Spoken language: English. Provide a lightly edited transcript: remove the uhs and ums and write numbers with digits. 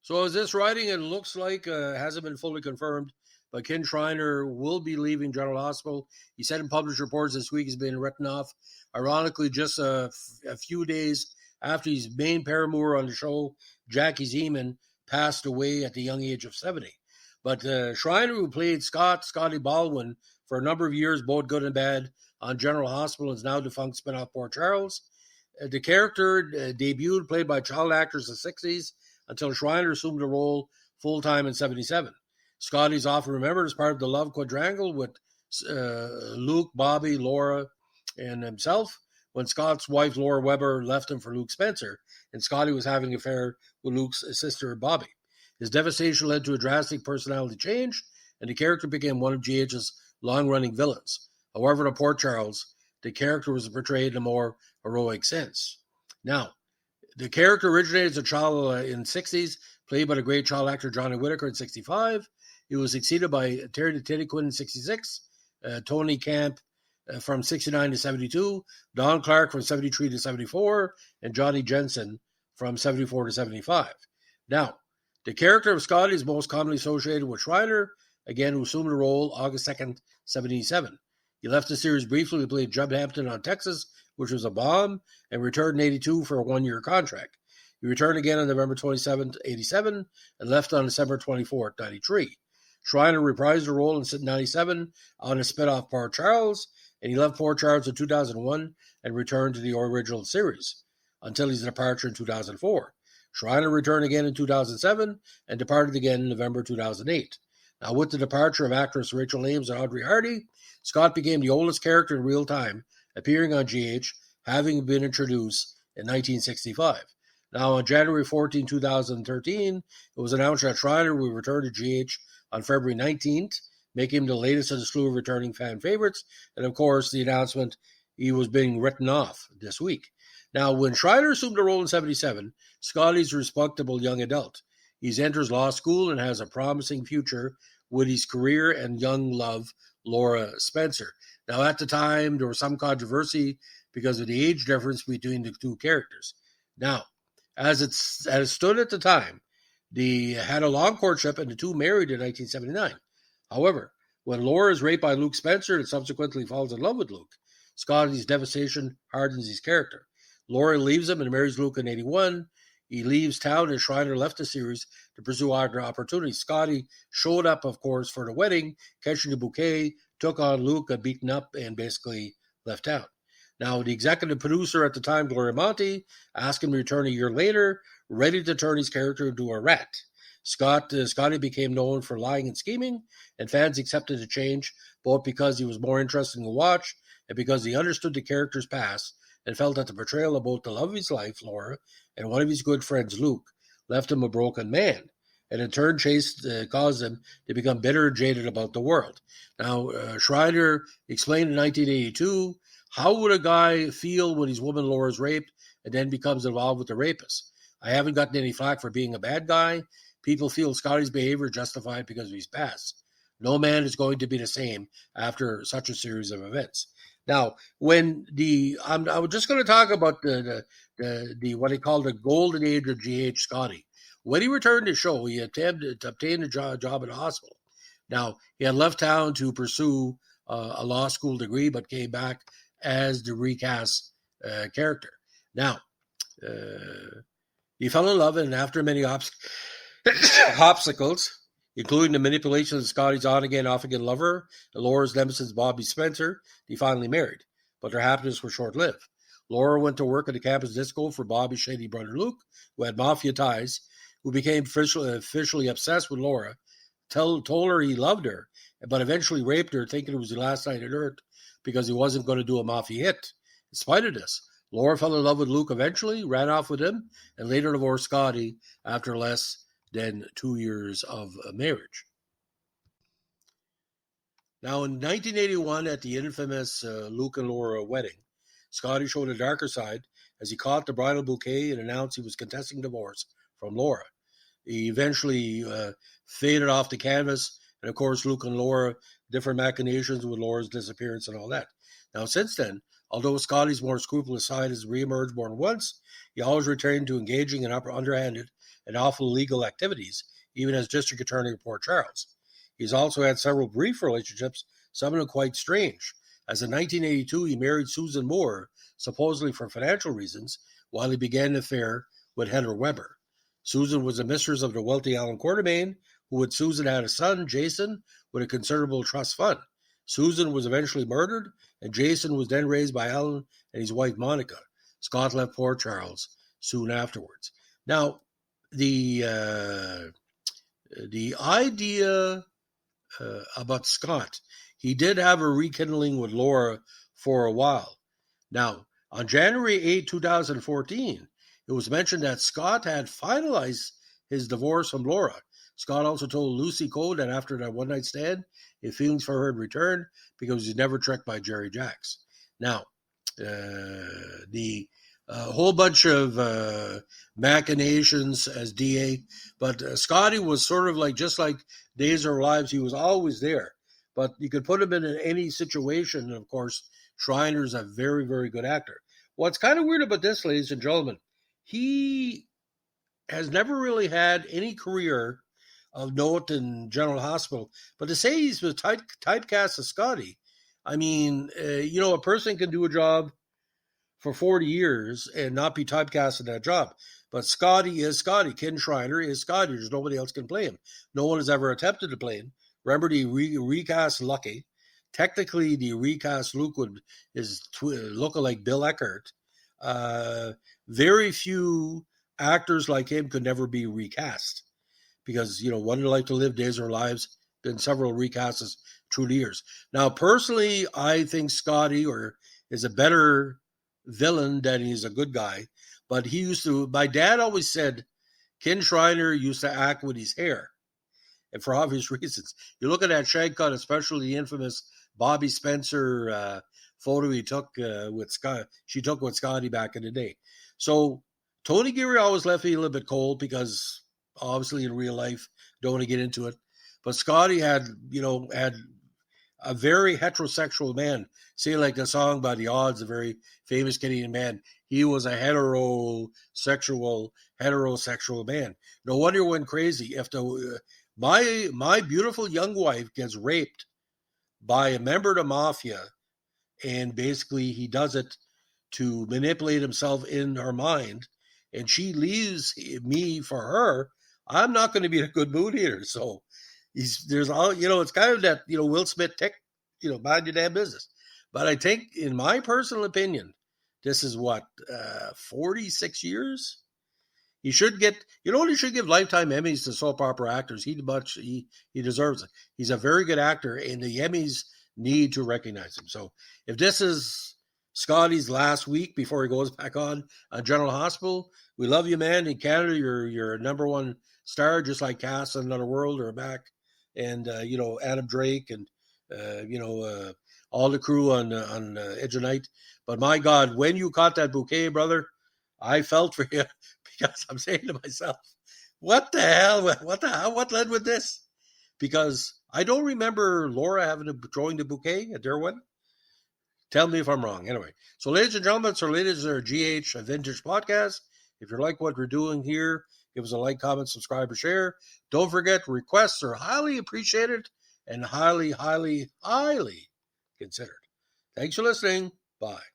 So as this writing, it looks like hasn't been fully confirmed, but Ken Schreiner will be leaving General Hospital. He said in published reports this week he's been written off. Ironically, just a few days after his main paramour on the show, Jackie Zeman, passed away at the young age of 70. But Schreiner, who played Scotty Baldwin, for a number of years, both good and bad, on General Hospital, is now defunct spinoff Port Charles. The character debuted, played by child actors in the 60s, until Schreiner assumed the role full-time in 77. Scotty is often remembered as part of the love quadrangle with Luke, Bobby, Laura, and himself, when Scott's wife, Laura Weber, left him for Luke Spencer, and Scotty was having an affair with Luke's sister, Bobby. His devastation led to a drastic personality change, and the character became one of GH's long-running villains. However, in Port Charles, the character was portrayed in a more heroic sense. Now, the character originated as a child in the 60s, played by the great child actor Johnny Whitaker in 65. He was succeeded by Terry the Teddy Quinn in 66, Tony Camp from 69 to 72, Don Clark from 73 to 74, and Johnny Jensen from 74 to 75. Now, the character of Scotty is most commonly associated with Schreiner, again, who assumed the role August 2nd, 77. He left the series briefly to play Judd Hampton on Texas, which was a bomb, and returned in 82 for a one-year contract. He returned again on November 27th, 87, and left on December 24th, 93. Schreiner reprised the role in 97 on a spin-off Port Charles, and he left Port Charles in 2001 and returned to the original series until his departure in 2004. Schreiner returned again in 2007 and departed again in November 2008. Now, with the departure of actress Rachel Ames and Audrey Hardy, Scott became the oldest character in real time appearing on GH, having been introduced in 1965. Now, on January 14, 2013, it was announced that Schreiner will return to GH on February 19th, making him the latest of the slew of returning fan favorites, and of course, the announcement he was being written off this week. Now, when Schreiner assumed the role in 77, Scotty's a respectable young adult. He enters law school and has a promising future with his career and young love, Laura Spencer. Now, at the time, there was some controversy because of the age difference between the two characters. Now, as it stood at the time, they had a long courtship and the two married in 1979. However, when Laura is raped by Luke Spencer and subsequently falls in love with Luke, Scotty's devastation hardens his character. Laura leaves him and marries Luke in 81. He leaves town and Schreiner left the series to pursue other opportunities. Scotty showed up, of course, for the wedding, catching the bouquet, took on Luke, got beaten up, and basically left town. Now, the executive producer at the time, Gloria Monty, asked him to return a year later, ready to turn his character into a rat. Scotty became known for lying and scheming, and fans accepted the change, both because he was more interesting to watch and because he understood the character's past and felt that the portrayal of both the love of his life, Laura, and one of his good friends, Luke, left him a broken man, and in turn caused him to become bitter and jaded about the world. Now, Schreiner explained in 1982, how would a guy feel when his woman Laura is raped and then becomes involved with the rapist? I haven't gotten any flack for being a bad guy. People feel Scotty's behavior is justified because of his past. No man is going to be the same after such a series of events. Now, when I was just going to talk about the what they call the golden age of G.H. Scotty. When he returned to the show, he attempted to obtain a job at a hospital. Now, he had left town to pursue a law school degree, but came back as the recast character. Now, he fell in love, and after many obstacles, including the manipulation of Scotty's on-again, off-again lover, and Laura's nemesis, Bobby Spencer, they finally married. But their happiness was short-lived. Laura went to work at the campus disco for Bobby's shady brother Luke, who had mafia ties, who became officially obsessed with Laura, told her he loved her, but eventually raped her, thinking it was the last night on earth because he wasn't going to do a mafia hit. In spite of this, Laura fell in love with Luke eventually, ran off with him, and later divorced Scotty after less than 2 years of marriage. Now, in 1981, at the infamous Luke and Laura wedding, Scotty showed a darker side as he caught the bridal bouquet and announced he was contesting divorce from Laura. He eventually faded off the canvas, and of course, Luke and Laura, different machinations with Laura's disappearance and all that. Now, since then, Although Scotty's more scrupulous side has reemerged more than once, he always returned to engaging in underhanded and awful illegal activities, even as district attorney of Port Charles. He's also had several brief relationships, some of them quite strange. As in 1982, he married Susan Moore, supposedly for financial reasons, while he began an affair with Heather Weber. Susan was the mistress of the wealthy Alan Quartermain, who with Susan had a son, Jason, with a considerable trust fund. Susan was eventually murdered, and Jason was then raised by Alan and his wife, Monica. Scott left Port Charles soon afterwards. Now, the idea about Scott, he did have a rekindling with Laura for a while. Now, on January 8, 2014, it was mentioned that Scott had finalized his divorce from Laura. Scott also told Lucy Cole that after that one-night stand, his feelings for her had returned because he's never tricked by Jerry Jacks. Now, the whole bunch of machinations as DA, but Scotty was sort of like, just like Days of Our Lives, he was always there. But you could put him in any situation, and of course, Schreiner's a very, very good actor. What's kind of weird about this, ladies and gentlemen, he has never really had any career of note in General Hospital. But to say he's been typecast as Scotty, I mean, a person can do a job for 40 years and not be typecast in that job. But Scotty is Scotty. Ken Schreiner is Scotty. There's nobody else can play him. No one has ever attempted to play him. Remember, the recast Lucky. Technically, the recast Luke is looking like Bill Eckert. Very few actors like him could never be recast because, One Life to Live, Days of Our Lives, been several recasts through the years. Now, personally, I think Scotty is a better villain than he's a good guy. But my dad always said Ken Schreiner used to act with his hair. And for obvious reasons. You look at that shag cut, especially the infamous Bobby Spencer photo he took with Scott. She took with Scotty back in the day. So Tony Geary always left me a little bit cold because obviously in real life, don't want to get into it. But Scotty had a very heterosexual man. Say like the song by The Odds, a very famous Canadian man. He was a heterosexual man. No wonder he went crazy. If my beautiful young wife gets raped by a member of the mafia, and basically he does it to manipulate himself in her mind, and she leaves me for her, I'm not going to be in a good mood here. So it's kind of that, Will Smith tick, mind your damn business. But I think, in my personal opinion, this is 46 years? He should get, he should give lifetime Emmys to soap opera actors. He deserves it. He's a very good actor, and the Emmys need to recognize him. So if this is Scotty's last week before he goes back on General Hospital, we love you, man. In Canada, you're a number one star, just like Cass in Another World or back, and Adam Drake and all the crew on Edge of Night. But my God, when you caught that bouquet, brother, I felt for you. Because I'm saying to myself, what the hell? What led with this? Because I don't remember Laura throwing the bouquet at their wedding. Tell me if I'm wrong. Anyway, so ladies and gentlemen, it's our latest GH Vintage Podcast. If you like what we're doing here, give us a like, comment, subscribe, or share. Don't forget, requests are highly appreciated and highly, highly, highly considered. Thanks for listening. Bye.